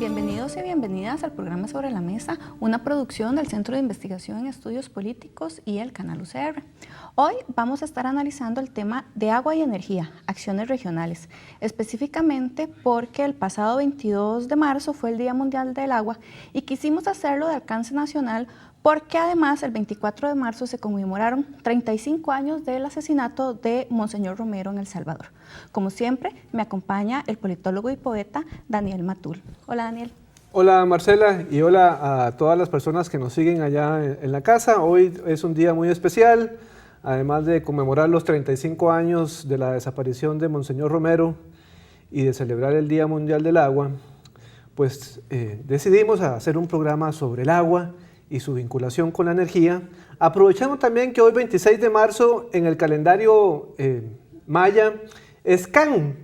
Bienvenidos y bienvenidas al programa Sobre la Mesa, una producción del Centro de Investigación en Estudios Políticos y el canal UCR. Hoy vamos a estar analizando el tema de agua y energía, acciones regionales, específicamente porque el pasado 22 de marzo fue el Día Mundial del Agua y quisimos hacerlo de alcance nacional porque además el 24 de marzo se conmemoraron 35 años del asesinato de Monseñor Romero en El Salvador. Como siempre, me acompaña el politólogo y poeta Daniel Matul. Hola, Daniel. Hola, Marcela, y hola a todas las personas que nos siguen allá en la casa. Hoy es un día muy especial, además de conmemorar los 35 años de la desaparición de Monseñor Romero y de celebrar el Día Mundial del Agua, pues decidimos hacer un programa sobre el agua y su vinculación con la energía, aprovechando también que hoy 26 de marzo en el calendario maya es Can,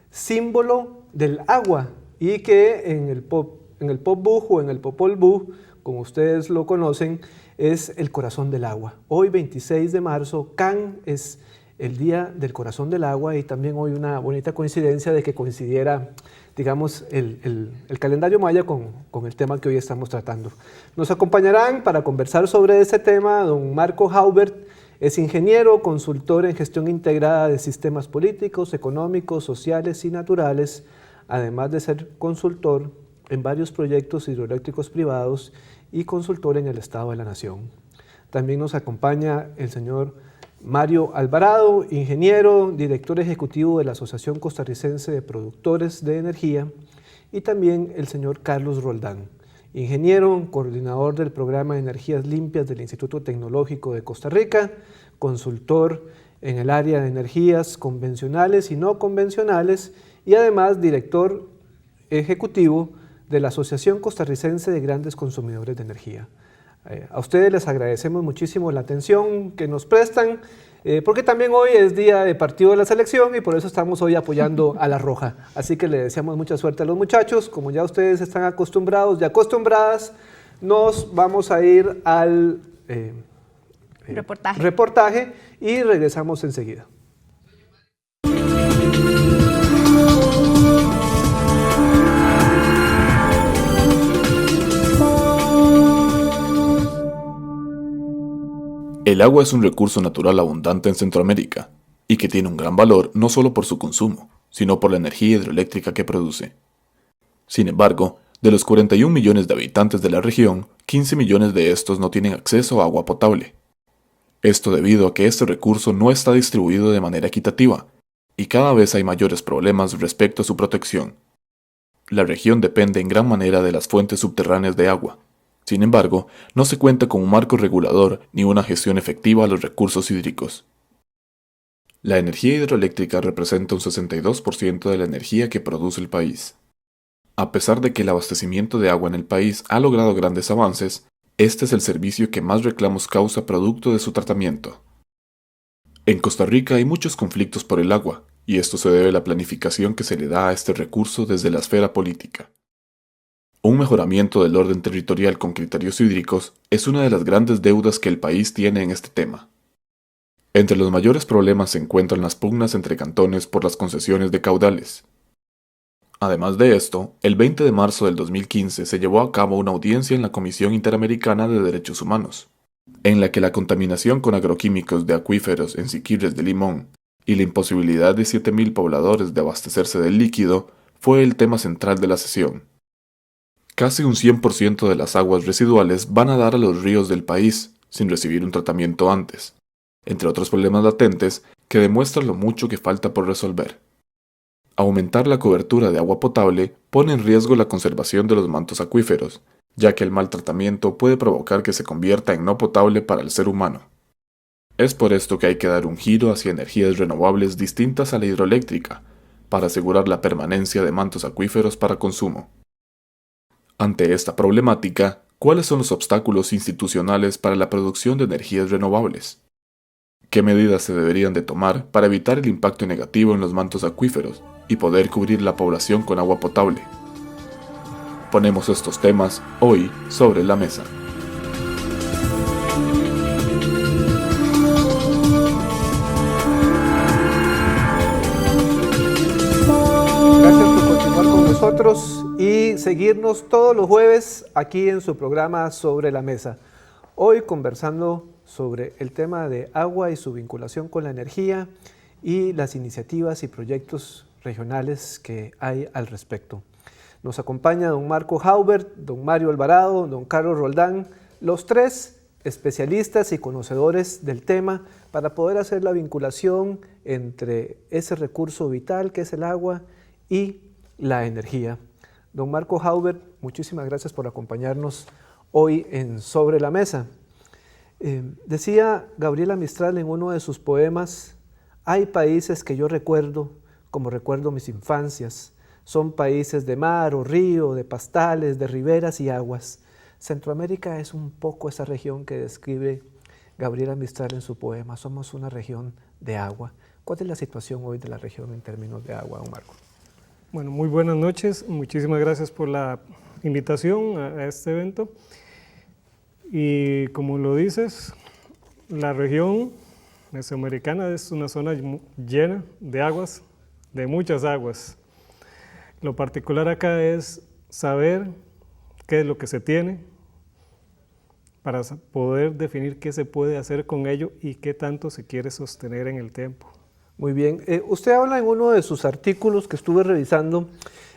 símbolo del agua, y que en el Popol Vuh o en el Popol Vuh, como ustedes lo conocen, es el corazón del agua. Hoy 26 de marzo, Can es el Día del Corazón del Agua, y también hoy una bonita coincidencia de que coincidiera, digamos, el calendario maya con el tema que hoy estamos tratando. Nos acompañarán para conversar sobre este tema don Marco Haubert. Es ingeniero, consultor en gestión integrada de sistemas políticos, económicos, sociales y naturales, además de ser consultor en varios proyectos hidroeléctricos privados y consultor en el Estado de la Nación. También nos acompaña el señor Mario Alvarado, ingeniero, director ejecutivo de la Asociación Costarricense de Productores de Energía, y también el señor Carlos Roldán, ingeniero, coordinador del programa de energías limpias del Instituto Tecnológico de Costa Rica, consultor en el área de energías convencionales y no convencionales, y además director ejecutivo de la Asociación Costarricense de Grandes Consumidores de Energía. A ustedes les agradecemos muchísimo la atención que nos prestan, porque también hoy es día de partido de la selección y por eso estamos hoy apoyando a la Roja. Así que le deseamos mucha suerte a los muchachos. Como ya ustedes están acostumbrados y acostumbradas, nos vamos a ir al reportaje y regresamos enseguida. El agua es un recurso natural abundante en Centroamérica y que tiene un gran valor no solo por su consumo, sino por la energía hidroeléctrica que produce. Sin embargo, de los 41 millones de habitantes de la región, 15 millones de estos no tienen acceso a agua potable. Esto debido a que este recurso no está distribuido de manera equitativa y cada vez hay mayores problemas respecto a su protección. La región depende en gran manera de las fuentes subterráneas de agua. Sin embargo, no se cuenta con un marco regulador ni una gestión efectiva a los recursos hídricos. La energía hidroeléctrica representa un 62% de la energía que produce el país. A pesar de que el abastecimiento de agua en el país ha logrado grandes avances, este es el servicio que más reclamos causa producto de su tratamiento. En Costa Rica hay muchos conflictos por el agua, y esto se debe a la planificación que se le da a este recurso desde la esfera política. Un mejoramiento del orden territorial con criterios hídricos es una de las grandes deudas que el país tiene en este tema. Entre los mayores problemas se encuentran las pugnas entre cantones por las concesiones de caudales. Además de esto, el 20 de marzo del 2015 se llevó a cabo una audiencia en la Comisión Interamericana de Derechos Humanos, en la que la contaminación con agroquímicos de acuíferos en Siquirres de Limón y la imposibilidad de 7.000 pobladores de abastecerse del líquido fue el tema central de la sesión. Casi un 100% de las aguas residuales van a dar a los ríos del país, sin recibir un tratamiento antes, entre otros problemas latentes que demuestran lo mucho que falta por resolver. Aumentar la cobertura de agua potable pone en riesgo la conservación de los mantos acuíferos, ya que el mal tratamiento puede provocar que se convierta en no potable para el ser humano. Es por esto que hay que dar un giro hacia energías renovables distintas a la hidroeléctrica, para asegurar la permanencia de mantos acuíferos para consumo. Ante esta problemática, ¿cuáles son los obstáculos institucionales para la producción de energías renovables? ¿Qué medidas se deberían de tomar para evitar el impacto negativo en los mantos acuíferos y poder cubrir la población con agua potable? Ponemos estos temas hoy sobre la mesa. nosotros y seguirnos todos los jueves aquí en su programa Sobre la Mesa. Hoy conversando sobre el tema de agua y su vinculación con la energía y las iniciativas y proyectos regionales que hay al respecto. Nos acompaña don Marco Haubert, don Mario Alvarado, don Carlos Roldán, los tres especialistas y conocedores del tema para poder hacer la vinculación entre ese recurso vital que es el agua y la energía. Don Marco Haubert, muchísimas gracias por acompañarnos hoy en Sobre la Mesa. Decía Gabriela Mistral en uno de sus poemas, hay países que yo recuerdo como recuerdo mis infancias, son países de mar o río, de pastales, de riberas y aguas. Centroamérica es un poco esa región que describe Gabriela Mistral en su poema, somos una región de agua. ¿Cuál es la situación hoy de la región en términos de agua, don Marco? Bueno, muy buenas noches, muchísimas gracias por la invitación a este evento. Y como lo dices, la región mesoamericana es una zona llena de aguas, de muchas aguas. Lo particular acá es saber qué es lo que se tiene para poder definir qué se puede hacer con ello y qué tanto se quiere sostener en el tiempo. Muy bien. Usted habla en uno de sus artículos que estuve revisando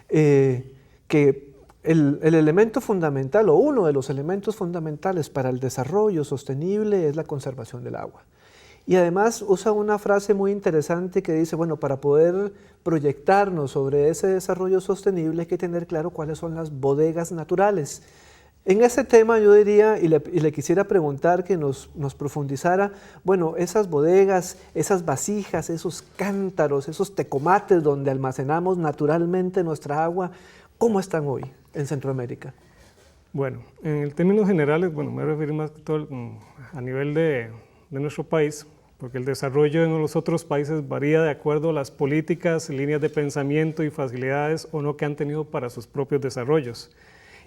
que el elemento fundamental o uno de los elementos fundamentales para el desarrollo sostenible es la conservación del agua. Y además usa una frase muy interesante que dice, bueno, para poder proyectarnos sobre ese desarrollo sostenible hay que tener claro cuáles son las bodegas naturales. En ese tema yo diría, y le quisiera preguntar que nos profundizara, bueno, esas bodegas, esas vasijas, esos cántaros, esos tecomates donde almacenamos naturalmente nuestra agua, ¿cómo están hoy en Centroamérica? Bueno, en términos generales, bueno, me refiero más que todo a nivel de nuestro país, porque el desarrollo en los otros países varía de acuerdo a las políticas, líneas de pensamiento y facilidades o no que han tenido para sus propios desarrollos.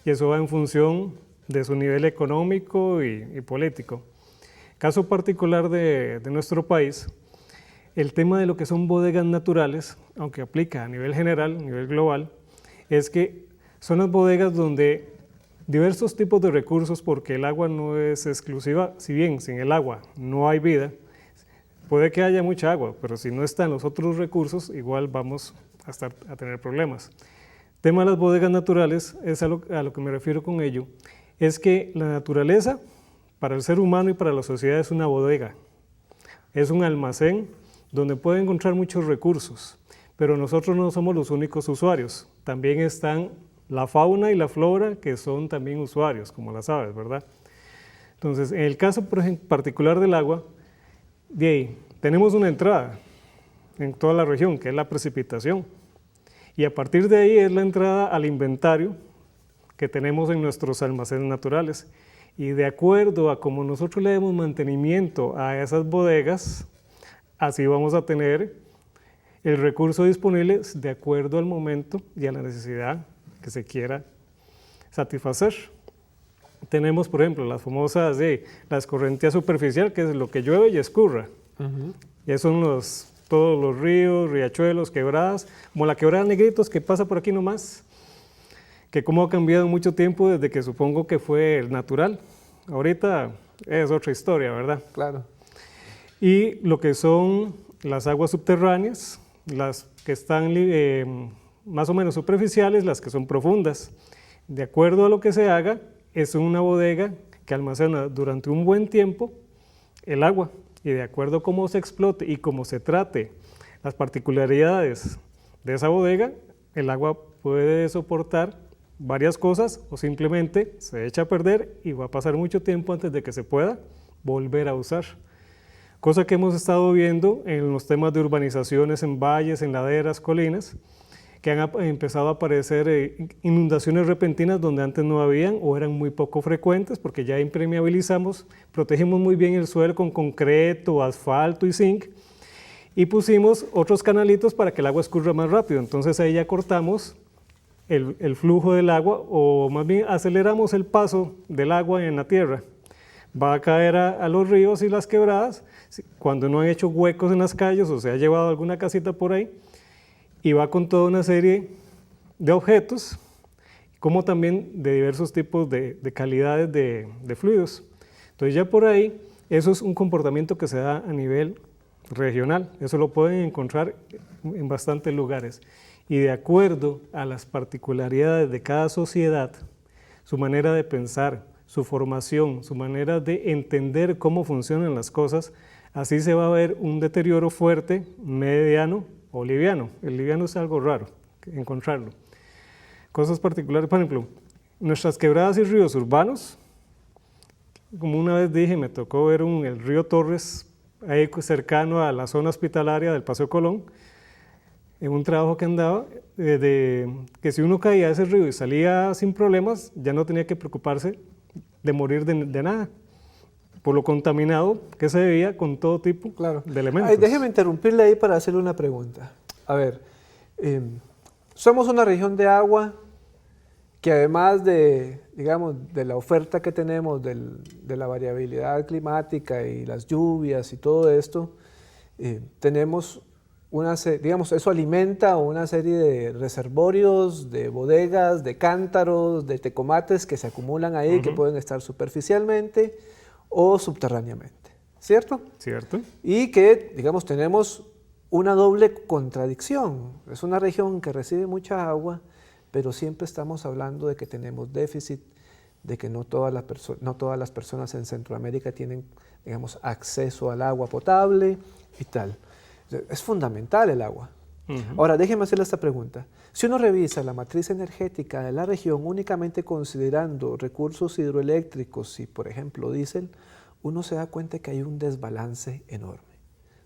Y eso va en función de su nivel económico y político. Caso particular de nuestro país, el tema de lo que son bodegas naturales, aunque aplica a nivel general, a nivel global, es que son las bodegas donde diversos tipos de recursos, porque el agua no es exclusiva, si bien sin el agua no hay vida, puede que haya mucha agua, pero si no están los otros recursos, igual vamos a tener problemas. El tema de las bodegas naturales, es a lo que me refiero con ello, es que la naturaleza para el ser humano y para la sociedad es una bodega, es un almacén donde puede encontrar muchos recursos, pero nosotros no somos los únicos usuarios, también están la fauna y la flora que son también usuarios, como las aves, ¿verdad? Entonces, en el caso particular del agua, de ahí tenemos una entrada en toda la región, que es la precipitación, y a partir de ahí es la entrada al inventario que tenemos en nuestros almacenes naturales, y de acuerdo a cómo nosotros le demos mantenimiento a esas bodegas, así vamos a tener el recurso disponible de acuerdo al momento y a la necesidad que se quiera satisfacer. Tenemos, por ejemplo, las famosas la escorrentía superficial, que es lo que llueve y escurra. Ya son todos los ríos, riachuelos, quebradas, como la quebrada Negritos que pasa por aquí nomás, que cómo ha cambiado mucho tiempo desde que supongo que fue el natural. Ahorita es otra historia, ¿verdad? Claro. Y lo que son las aguas subterráneas, las que están más o menos superficiales, las que son profundas. De acuerdo a lo que se haga, es una bodega que almacena durante un buen tiempo el agua, y de acuerdo a cómo se explote y cómo se trate las particularidades de esa bodega, el agua puede soportar varias cosas o simplemente se echa a perder y va a pasar mucho tiempo antes de que se pueda volver a usar. Cosa que hemos estado viendo en los temas de urbanizaciones en valles, en laderas, colinas, que han empezado a aparecer inundaciones repentinas donde antes no habían o eran muy poco frecuentes porque ya impermeabilizamos, protegimos muy bien el suelo con concreto, asfalto y zinc y pusimos otros canalitos para que el agua escurra más rápido. Entonces ahí ya cortamos el flujo del agua o más bien aceleramos el paso del agua en la tierra. Va a caer a los ríos y las quebradas cuando no han hecho huecos en las calles o se ha llevado alguna casita por ahí, y va con toda una serie de objetos, como también de diversos tipos de calidades de fluidos. Entonces ya por ahí, eso es un comportamiento que se da a nivel regional, eso lo pueden encontrar en bastantes lugares. Y de acuerdo a las particularidades de cada sociedad, su manera de pensar, su formación, su manera de entender cómo funcionan las cosas, así se va a ver un deterioro fuerte, mediano o liviano. El liviano es algo raro encontrarlo. Cosas particulares, por ejemplo, nuestras quebradas y ríos urbanos, como una vez dije, me tocó ver el río Torres, ahí cercano a la zona hospitalaria del Paseo Colón, en un trabajo que andaba, que si uno caía a ese río y salía sin problemas, ya no tenía que preocuparse de morir de nada, por lo contaminado que se veía con todo tipo de elementos. Ay, déjeme interrumpirle ahí para hacerle una pregunta. A ver, somos una región de agua que además de, digamos, de la oferta que tenemos de la variabilidad climática y las lluvias y todo esto, tenemos digamos, eso alimenta una serie de reservorios, de bodegas, de cántaros, de tecomates que se acumulan ahí, que pueden estar superficialmente o subterráneamente, ¿cierto? Cierto. Y que, digamos, tenemos una doble contradicción. Es una región que recibe mucha agua, pero siempre estamos hablando de que tenemos déficit, de que no todas las personas en Centroamérica tienen, digamos, acceso al agua potable y tal. Es fundamental el agua. Ahora, déjeme hacerle esta pregunta. Si uno revisa la matriz energética de la región únicamente considerando recursos hidroeléctricos y, por ejemplo, diésel, uno se da cuenta que hay un desbalance enorme.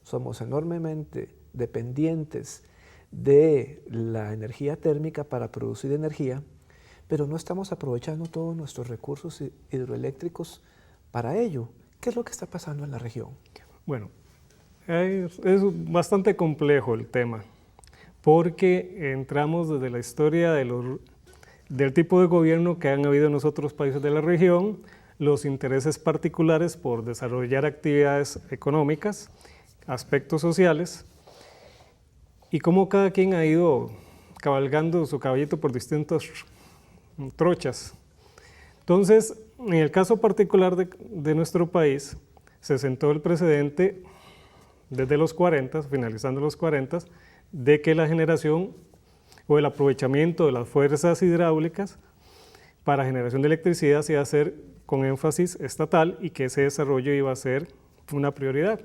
Somos enormemente dependientes de la energía térmica para producir energía, pero no estamos aprovechando todos nuestros recursos hidroeléctricos para ello. ¿Qué es lo que está pasando en la región? Bueno, es bastante complejo el tema, porque entramos desde la historia del tipo de gobierno que han habido en los otros países de la región, los intereses particulares por desarrollar actividades económicas, aspectos sociales, y cómo cada quien ha ido cabalgando su caballito por distintas trochas. Entonces, en el caso particular de nuestro país, se sentó el precedente desde los 40, finalizando los 40, de que la generación o el aprovechamiento de las fuerzas hidráulicas para generación de electricidad se iba a hacer con énfasis estatal y que ese desarrollo iba a ser una prioridad.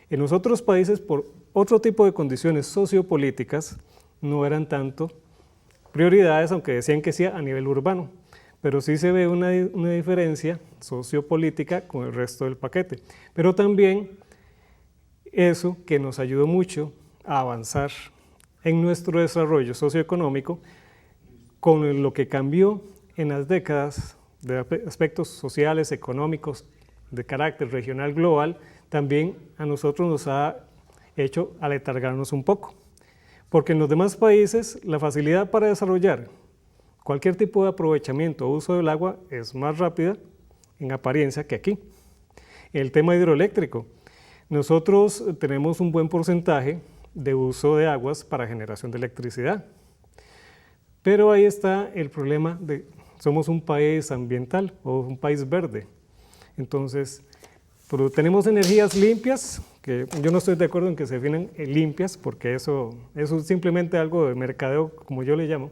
En los otros países, por otro tipo de condiciones sociopolíticas, no eran tanto prioridades, aunque decían que sí a nivel urbano, pero sí se ve una diferencia sociopolítica con el resto del paquete. Pero también eso que nos ayudó mucho a avanzar en nuestro desarrollo socioeconómico con lo que cambió en las décadas de aspectos sociales, económicos, de carácter regional global, también a nosotros nos ha hecho aletargarnos un poco. Porque en los demás países la facilidad para desarrollar cualquier tipo de aprovechamiento o uso del agua es más rápida en apariencia que aquí. El tema hidroeléctrico. Nosotros tenemos un buen porcentaje de uso de aguas para generación de electricidad, pero ahí está el problema de somos un país ambiental o un país verde. Entonces, tenemos energías limpias, que yo no estoy de acuerdo en que se definen limpias, porque eso es simplemente algo de mercadeo, como yo le llamo,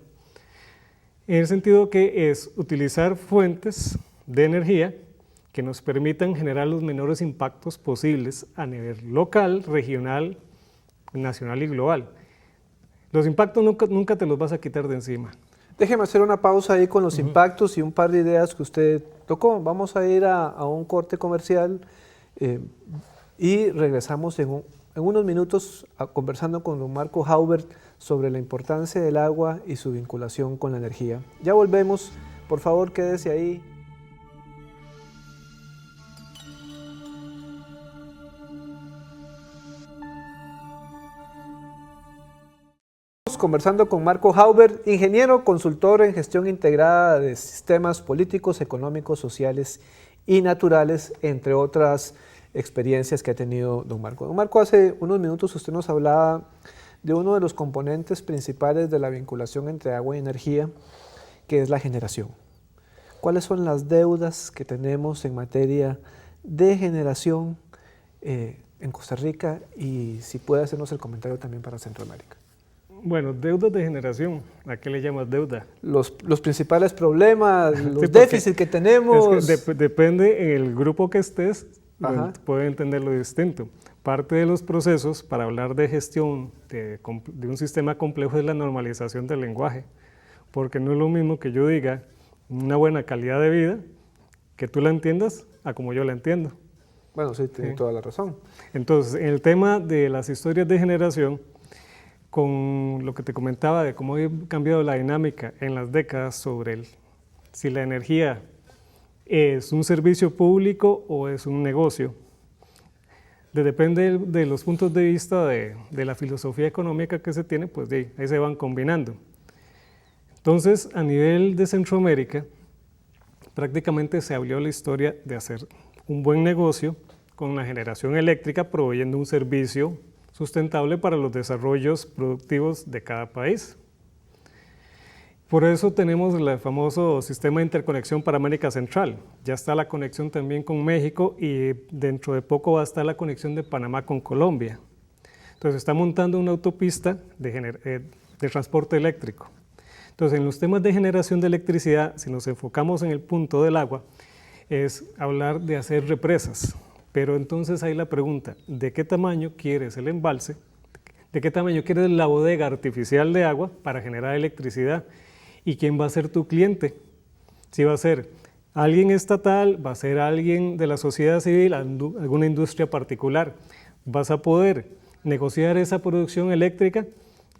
en el sentido que es utilizar fuentes de energía que nos permitan generar los menores impactos posibles a nivel local, regional, nacional y global. Los impactos nunca te los vas a quitar de encima. Déjeme hacer una pausa ahí con los impactos y un par de ideas que usted tocó. Vamos a ir a un corte comercial y regresamos en unos minutos conversando con don Marco Haubert sobre la importancia del agua y su vinculación con la energía. Ya volvemos, por favor quédese ahí. Conversando con Marco Haubert, ingeniero, consultor en gestión integrada de sistemas políticos, económicos, sociales y naturales, entre otras experiencias que ha tenido don Marco. Don Marco, hace unos minutos usted nos hablaba de uno de los componentes principales de la vinculación entre agua y energía, que es la generación. ¿Cuáles son las deudas que tenemos en materia de generación en Costa Rica? Y si puede hacernos el comentario también para Centroamérica. Bueno, deudas de generación, ¿a qué le llamas deuda? Los principales problemas, los Sí, déficits que tenemos. Es que depende en el grupo que estés, Ajá. puede entenderlo distinto. Parte de los procesos para hablar de gestión de un sistema complejo es la normalización del lenguaje, porque no es lo mismo que yo diga una buena calidad de vida, que tú la entiendas, a como yo la entiendo. Bueno, sí, tiene toda la razón. Entonces, en el tema de las historias de generación, con lo que te comentaba de cómo ha cambiado la dinámica en las décadas sobre si la energía es un servicio público o es un negocio, depende de los puntos de vista de la filosofía económica que se tiene, pues ahí se van combinando. Entonces, a nivel de Centroamérica, prácticamente se abrió la historia de hacer un buen negocio con la generación eléctrica, proveyendo un servicio sustentable para los desarrollos productivos de cada país. Por eso tenemos el famoso sistema de interconexión para América Central. Ya está la conexión también con México y dentro de poco va a estar la conexión de Panamá con Colombia. Entonces está montando una autopista de transporte eléctrico. Entonces en los temas de generación de electricidad, si nos enfocamos en el punto del agua, es hablar de hacer represas. Pero entonces hay la pregunta, ¿de qué tamaño quieres el embalse? ¿De qué tamaño quieres la bodega artificial de agua para generar electricidad? ¿Y quién va a ser tu cliente? Si va a ser alguien estatal, va a ser alguien de la sociedad civil, alguna industria particular. ¿Vas a poder negociar esa producción eléctrica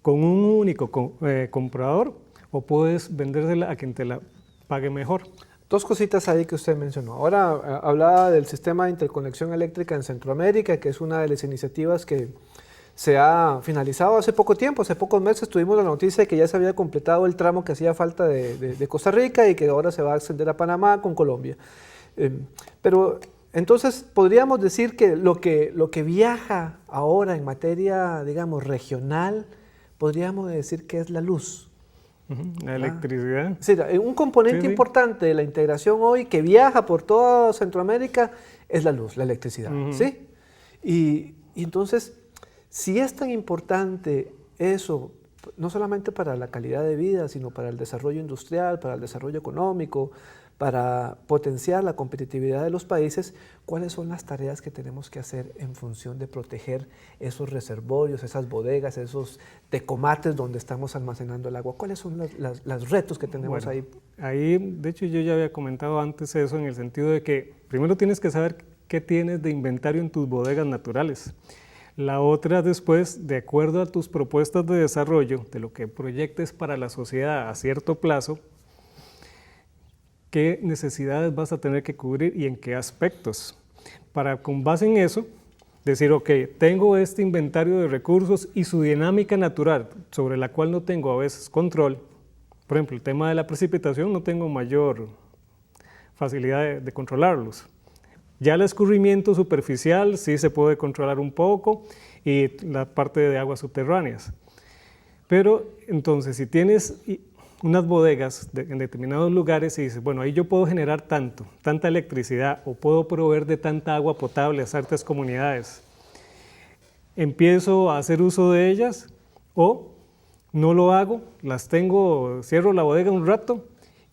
con un único comprador o puedes vendérsela a quien te la pague mejor? Dos cositas ahí que usted mencionó. Ahora hablaba del sistema de interconexión eléctrica en Centroamérica, que es una de las iniciativas que se ha finalizado hace poco tiempo. Hace pocos meses tuvimos la noticia de que ya se había completado el tramo que hacía falta de Costa Rica y que ahora se va a extender a Panamá con Colombia. Pero entonces podríamos decir que lo que viaja ahora en materia, digamos, regional, podríamos decir que es la luz. La electricidad. Sí, un componente importante de la integración hoy que viaja por toda Centroamérica es la luz, la electricidad. ¿Sí? Y entonces, si es tan importante eso, no solamente para la calidad de vida, sino para el desarrollo industrial, para el desarrollo económico, para potenciar la competitividad de los países, ¿cuáles son las tareas que tenemos que hacer en función de proteger esos reservorios, esas bodegas, esos tecomates donde estamos almacenando el agua? ¿Cuáles son los retos que tenemos ahí? Ahí, de hecho, yo ya había comentado antes eso en el sentido de que primero tienes que saber qué tienes de inventario en tus bodegas naturales. La otra después, de acuerdo a tus propuestas de desarrollo, de lo que proyectes para la sociedad a cierto plazo, qué necesidades vas a tener que cubrir y en qué aspectos. Para, con base en eso, decir, ok, tengo este inventario de recursos y su dinámica natural, sobre la cual no tengo a veces control. Por ejemplo, el tema de la precipitación no tengo mayor facilidad de controlarlos. Ya el escurrimiento superficial sí se puede controlar un poco y la parte de aguas subterráneas. Pero entonces, si tienes unas bodegas en determinados lugares y dices, bueno, ahí yo puedo generar tanta electricidad o puedo proveer de tanta agua potable a ciertas comunidades. Empiezo a hacer uso de ellas o no lo hago, las tengo, cierro la bodega un rato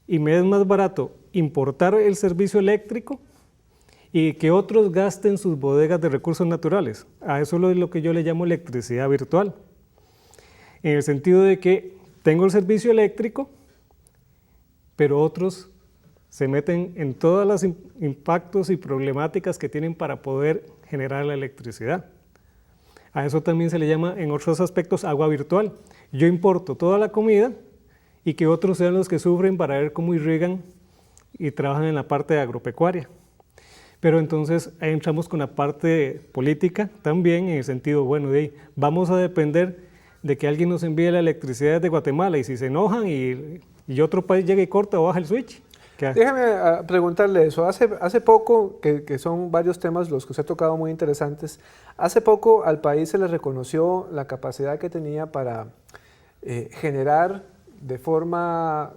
y me es más barato importar el servicio eléctrico y que otros gasten sus bodegas de recursos naturales. A eso es lo que yo le llamo electricidad virtual. En el sentido de que tengo el servicio eléctrico, pero otros se meten en todos los impactos y problemáticas que tienen para poder generar la electricidad. A eso también se le llama, en otros aspectos, agua virtual. Yo importo toda la comida y que otros sean los que sufren para ver cómo irrigan y trabajan en la parte agropecuaria. Pero entonces ahí entramos con la parte política también, en el sentido, bueno, de ahí vamos a depender de que alguien nos envíe la electricidad desde Guatemala y si se enojan y otro país llega y corta o baja el switch. Déjeme preguntarle eso. Hace poco, que son varios temas los que usted ha tocado muy interesantes, hace poco al país se le reconoció la capacidad que tenía para generar de forma,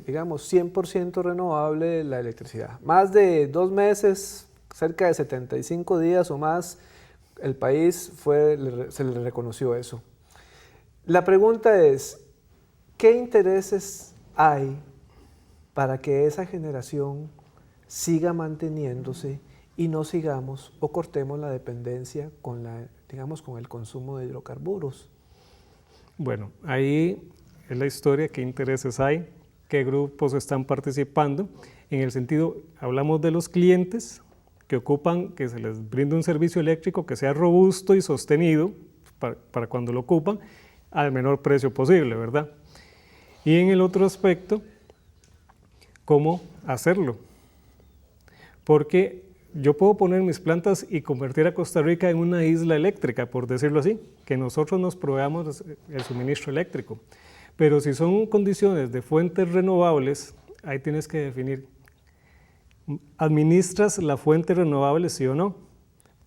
digamos, 100% renovable la electricidad. Más de 2 meses, cerca de 75 días o más, el país se le reconoció eso. La pregunta es, ¿qué intereses hay para que esa generación siga manteniéndose y no sigamos o cortemos la dependencia con con el consumo de hidrocarburos? Bueno, ahí es la historia, qué intereses hay, qué grupos están participando. En el sentido, hablamos de los clientes que ocupan, que se les brinde un servicio eléctrico que sea robusto y sostenido para cuando lo ocupan al menor precio posible, ¿verdad? Y en el otro aspecto, ¿cómo hacerlo? Porque yo puedo poner mis plantas y convertir a Costa Rica en una isla eléctrica, por decirlo así, que nosotros nos proveamos el suministro eléctrico. Pero si son condiciones de fuentes renovables, ahí tienes que definir, ¿administras la fuente renovable sí o no?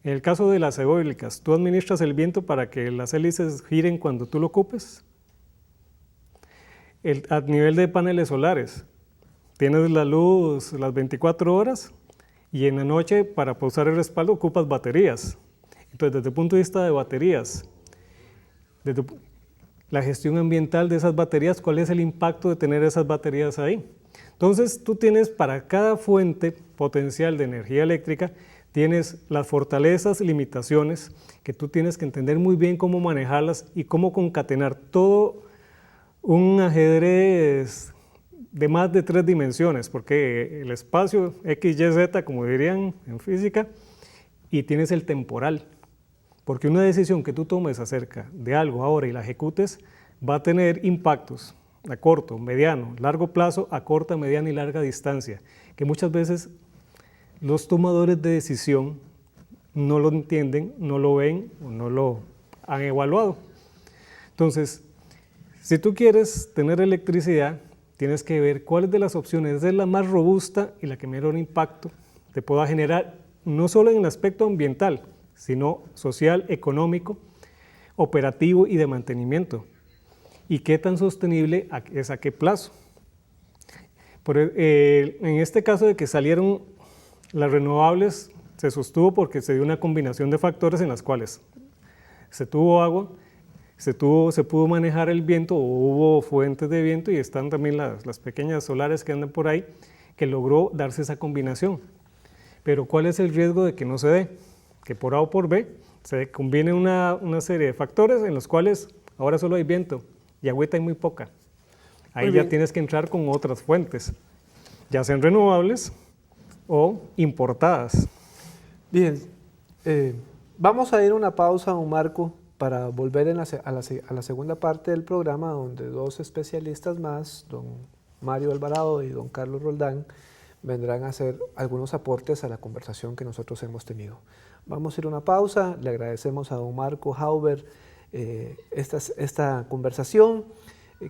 En el caso de las eólicas, ¿tú administras el viento para que las hélices giren cuando tú lo ocupes? A nivel de paneles solares, tienes la luz las 24 horas y en la noche para pausar el respaldo ocupas baterías. Entonces, desde el punto de vista de baterías, desde la gestión ambiental de esas baterías, ¿cuál es el impacto de tener esas baterías ahí? Entonces, tú tienes para cada fuente potencial de energía eléctrica, tienes las fortalezas y limitaciones que tú tienes que entender muy bien cómo manejarlas y cómo concatenar todo un ajedrez de más de 3 dimensiones, porque el espacio X, Y, Z, como dirían en física, y tienes el temporal, porque una decisión que tú tomes acerca de algo ahora y la ejecutes va a tener impactos a corto, mediano, largo plazo, a corta, mediana y larga distancia, que muchas veces los tomadores de decisión no lo entienden, no lo ven o no lo han evaluado. Entonces, si tú quieres tener electricidad, tienes que ver cuál de las opciones es la más robusta y la que menor impacto te pueda generar, no solo en el aspecto ambiental, sino social, económico, operativo y de mantenimiento. ¿Y qué tan sostenible es a qué plazo? En este caso de que salieron las renovables, se sostuvo porque se dio una combinación de factores en las cuales se tuvo agua, se pudo manejar el viento, o hubo fuentes de viento y están también las pequeñas solares que andan por ahí, que logró darse esa combinación. Pero ¿cuál es el riesgo de que no se dé? Que por A o por B se combine una serie de factores en los cuales ahora solo hay viento y agüita hay muy poca. Ahí ya tienes que entrar con otras fuentes, ya sean renovables o importadas. Bien, vamos a ir a una pausa, don Marco, para volver a la segunda parte del programa, donde 2 especialistas más, don Mario Alvarado y don Carlos Roldán, vendrán a hacer algunos aportes a la conversación que nosotros hemos tenido. Vamos a ir a una pausa, le agradecemos a don Marco Hauber esta conversación.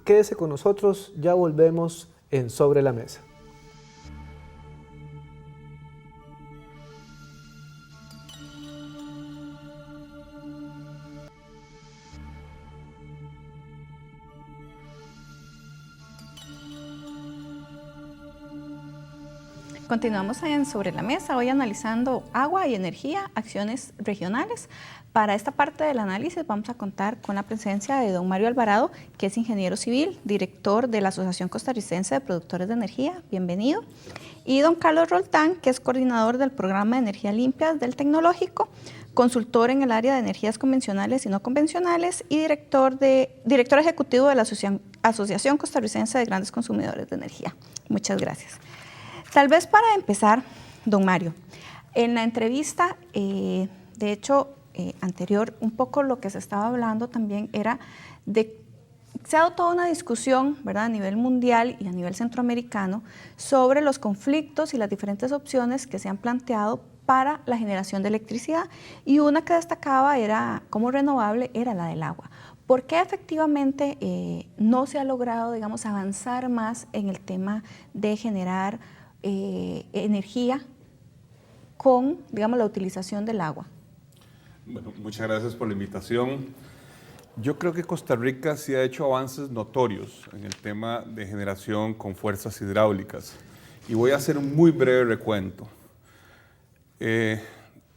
Quédese con nosotros, ya volvemos en Sobre la Mesa. Continuamos en Sobre la Mesa, hoy analizando agua y energía, acciones regionales. Para esta parte del análisis vamos a contar con la presencia de don Mario Alvarado, que es ingeniero civil, director de la Asociación Costarricense de Productores de Energía, bienvenido, y don Carlos Roldán, que es coordinador del programa de energía limpia del Tecnológico, consultor en el área de energías convencionales y no convencionales y director ejecutivo de la Asociación Costarricense de Grandes Consumidores de Energía. Muchas gracias. Tal vez para empezar, don Mario, en la entrevista, de hecho, anterior, un poco lo que se estaba hablando también era se ha dado toda una discusión, ¿verdad?, a nivel mundial y a nivel centroamericano sobre los conflictos y las diferentes opciones que se han planteado para la generación de electricidad, y una que destacaba como renovable era la del agua. ¿Por qué efectivamente no se ha logrado, digamos, avanzar más en el tema de generar energía con, digamos, la utilización del agua? Bueno, muchas gracias por la invitación. Yo creo que Costa Rica sí ha hecho avances notorios en el tema de generación con fuerzas hidráulicas. Y voy a hacer un muy breve recuento.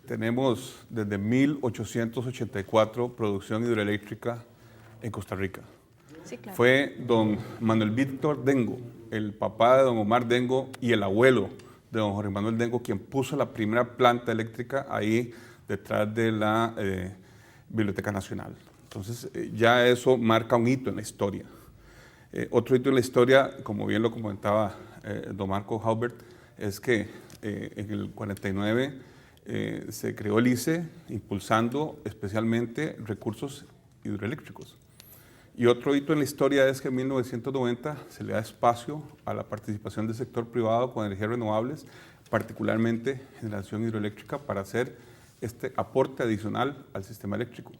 Tenemos desde 1884 producción hidroeléctrica en Costa Rica. Sí, claro. Fue don Manuel Víctor Dengo, el papá de don Omar Dengo y el abuelo de don Jorge Manuel Dengo, quien puso la primera planta eléctrica ahí detrás de la Biblioteca Nacional. Entonces ya eso marca un hito en la historia. Otro hito en la historia, como bien lo comentaba don Marco Haubert, es que en el 49 se creó el ICE impulsando especialmente recursos hidroeléctricos. Y otro hito en la historia es que en 1990 se le da espacio a la participación del sector privado con energías renovables, particularmente generación hidroeléctrica, para hacer este aporte adicional al sistema eléctrico.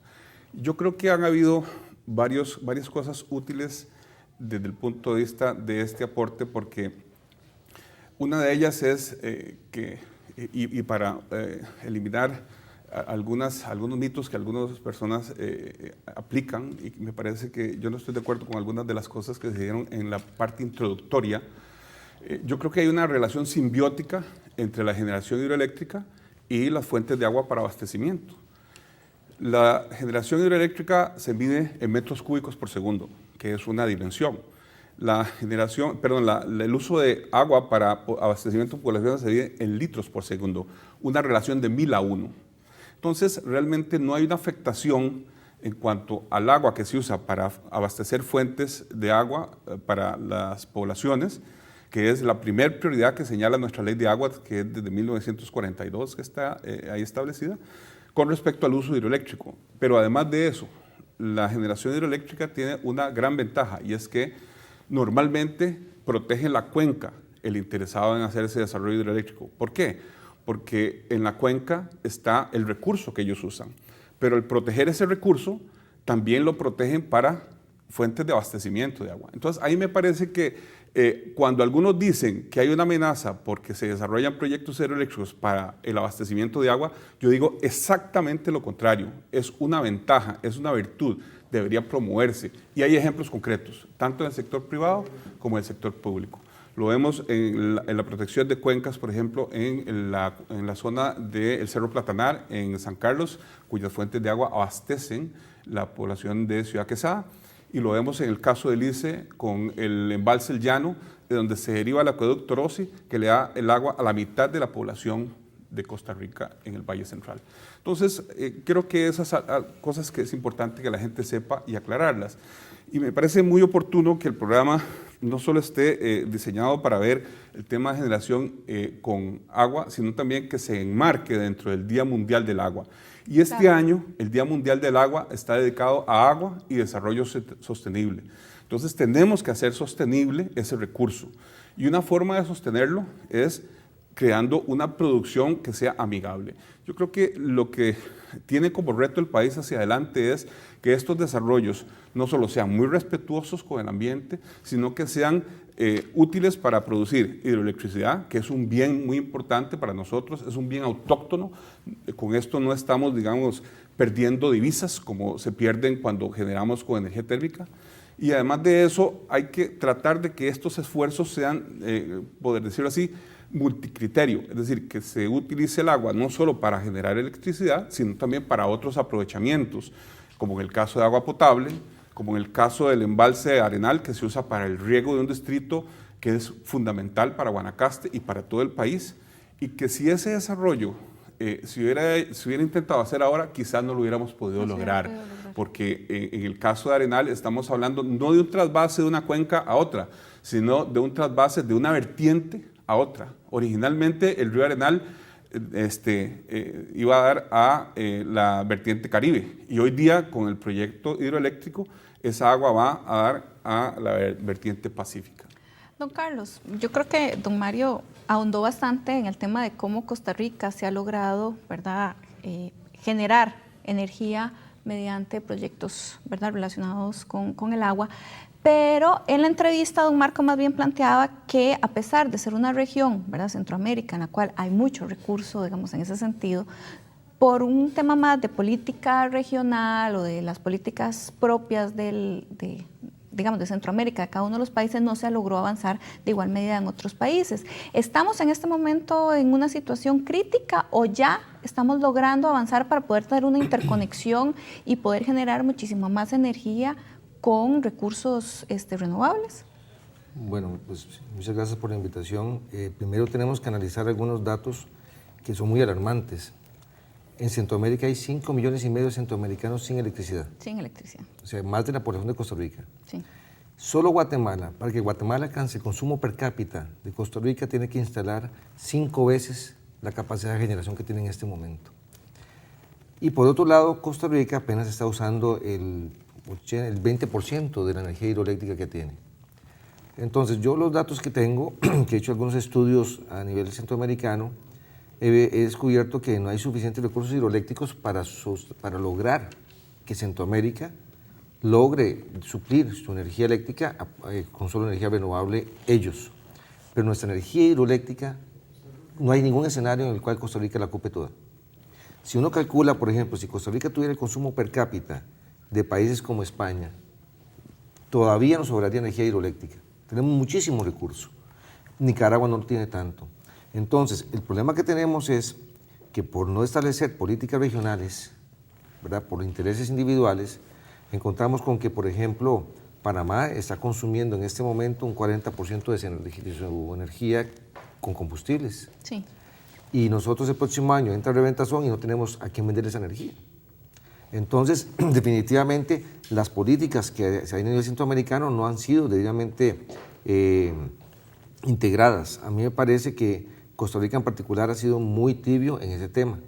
Yo creo que han habido varias cosas útiles desde el punto de vista de este aporte, porque una de ellas es para eliminar algunos mitos que algunas personas aplican, y me parece que yo no estoy de acuerdo con algunas de las cosas que se dieron en la parte introductoria. Yo creo que hay una relación simbiótica entre la generación hidroeléctrica y las fuentes de agua para abastecimiento. La generación hidroeléctrica se mide en metros cúbicos por segundo, que es una dimensión. El uso de agua para abastecimiento de población se mide en litros por segundo, una relación de 1000 a 1. Entonces, realmente no hay una afectación en cuanto al agua que se usa para abastecer fuentes de agua para las poblaciones, que es la primera prioridad que señala nuestra ley de agua, que es desde 1942 que está ahí establecida, con respecto al uso hidroeléctrico. Pero además de eso, la generación hidroeléctrica tiene una gran ventaja, y es que normalmente protege la cuenca el interesado en hacer ese desarrollo hidroeléctrico. ¿Por qué? Porque en la cuenca está el recurso que ellos usan, pero al proteger ese recurso también lo protegen para fuentes de abastecimiento de agua. Entonces ahí me parece que cuando algunos dicen que hay una amenaza porque se desarrollan proyectos hidroeléctricos para el abastecimiento de agua, yo digo exactamente lo contrario, es una ventaja, es una virtud, debería promoverse, y hay ejemplos concretos, tanto en el sector privado como en el sector público. Lo vemos en la protección de cuencas, por ejemplo, en la zona del Cerro Platanar, en San Carlos, cuyas fuentes de agua abastecen la población de Ciudad Quesada. Y lo vemos en el caso del ICE con el embalse El Llano, de donde se deriva el acueducto Rossi, que le da el agua a la mitad de la población de Costa Rica en el Valle Central. Entonces, creo que esas cosas que es importante que la gente sepa y aclararlas. Y me parece muy oportuno que el programa no solo esté diseñado para ver el tema de generación con agua, sino también que se enmarque dentro del Día Mundial del Agua. Y este año, el Día Mundial del Agua está dedicado a agua y desarrollo sostenible. Entonces, tenemos que hacer sostenible ese recurso. Y una forma de sostenerlo es creando una producción que sea amigable. Yo creo que lo que tiene como reto el país hacia adelante es que estos desarrollos no solo sean muy respetuosos con el ambiente, sino que sean útiles para producir hidroelectricidad, que es un bien muy importante para nosotros, es un bien autóctono. Con esto no estamos, digamos, perdiendo divisas como se pierden cuando generamos con energía térmica. Y además de eso, hay que tratar de que estos esfuerzos sean, poder decirlo así, multicriterio, es decir, que se utilice el agua no solo para generar electricidad, sino también para otros aprovechamientos, como en el caso de agua potable, como en el caso del embalse Arenal, que se usa para el riego de un distrito que es fundamental para Guanacaste y para todo el país, y que si ese desarrollo se hubiera intentado hacer ahora, quizás no lo hubiéramos podido lograr, porque en el caso de Arenal estamos hablando no de un trasvase de una cuenca a otra, sino de un trasvase de una vertiente a otra. Originalmente el río Arenal iba a dar a la vertiente Caribe, y hoy día con el proyecto hidroeléctrico esa agua va a dar a la vertiente Pacífica. Don Carlos, yo creo que don Mario ahondó bastante en el tema de cómo Costa Rica se ha logrado, ¿verdad?, generar energía mediante proyectos, ¿verdad?, relacionados con el agua, Pero en la entrevista don Marco más bien planteaba que a pesar de ser una región, ¿verdad?, Centroamérica, en la cual hay mucho recurso, digamos, en ese sentido, por un tema más de política regional o de las políticas propias digamos, de Centroamérica, de cada uno de los países, no se logró avanzar de igual medida en otros países. ¿Estamos en este momento en una situación crítica o ya estamos logrando avanzar para poder tener una interconexión y poder generar muchísima más energía con recursos renovables? Bueno, pues muchas gracias por la invitación. Primero tenemos que analizar algunos datos que son muy alarmantes. En Centroamérica hay 5,5 millones de centroamericanos sin electricidad. Sin electricidad. O sea, más de la población de Costa Rica. Sí. Solo Guatemala, para que Guatemala alcance el consumo per cápita de Costa Rica, tiene que instalar 5 veces la capacidad de generación que tiene en este momento. Y por otro lado, Costa Rica apenas está usando el 20% de la energía hidroeléctrica que tiene. Entonces, yo los datos que tengo, que he hecho algunos estudios a nivel centroamericano, he descubierto que no hay suficientes recursos hidroeléctricos para lograr que Centroamérica logre suplir su energía eléctrica con solo energía renovable ellos. Pero nuestra energía hidroeléctrica, no hay ningún escenario en el cual Costa Rica la ocupe toda. Si uno calcula, por ejemplo, si Costa Rica tuviera el consumo per cápita de países como España, todavía nos sobraría energía hidroeléctrica. Tenemos muchísimos recursos. Nicaragua no tiene tanto. Entonces, el problema que tenemos es que por no establecer políticas regionales, ¿verdad?, por intereses individuales, encontramos con que, por ejemplo, Panamá está consumiendo en este momento un 40% de su energía con combustibles. Sí. Y nosotros el próximo año entra reventazón y no tenemos a quién vender esa energía. Entonces, definitivamente, las políticas que se han a nivel centroamericano no han sido debidamente integradas. A mí me parece que Costa Rica en particular ha sido muy tibio en ese tema.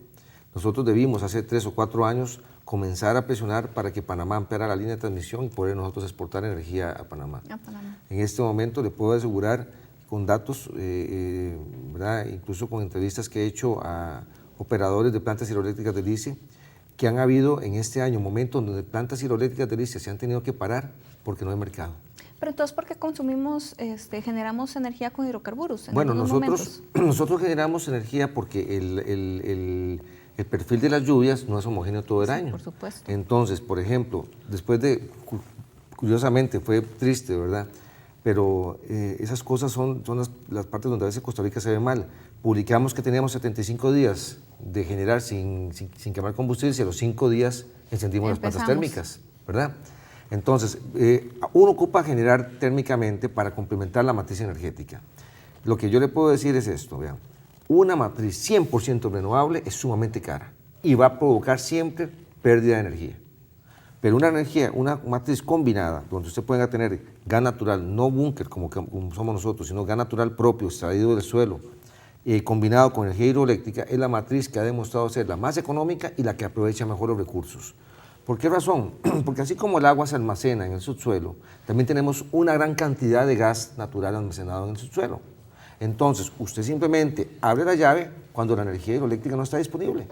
Nosotros debimos hace 3 o 4 años comenzar a presionar para que Panamá ampliara la línea de transmisión y poder nosotros exportar energía a Panamá. En este momento le puedo asegurar con datos, ¿verdad?, incluso con entrevistas que he hecho a operadores de plantas hidroeléctricas del ICE, que han habido en este año momentos donde plantas hidroeléctricas del ICE se han tenido que parar porque no hay mercado. Pero entonces, ¿por qué consumimos, generamos energía con hidrocarburos? Bueno, nosotros generamos energía porque el perfil de las lluvias no es homogéneo todo el año. Por supuesto. Entonces, por ejemplo, después de, curiosamente, fue triste, ¿verdad?, pero esas cosas son las partes donde a veces Costa Rica se ve mal. Publicamos que teníamos 75 días de generar sin quemar combustible y a los 5 días encendimos las plantas térmicas, ¿verdad? Entonces, uno ocupa generar térmicamente para complementar la matriz energética. Lo que yo le puedo decir es esto, vean, una matriz 100% renovable es sumamente cara y va a provocar siempre pérdida de energía. Pero una matriz combinada, donde usted pueda tener gas natural, no búnker como somos nosotros, sino gas natural propio, extraído del suelo, combinado con energía hidroeléctrica, es la matriz que ha demostrado ser la más económica y la que aprovecha mejor los recursos. ¿Por qué razón? Porque así como el agua se almacena en el subsuelo, también tenemos una gran cantidad de gas natural almacenado en el subsuelo. Entonces, usted simplemente abre la llave cuando la energía hidroeléctrica no está disponible.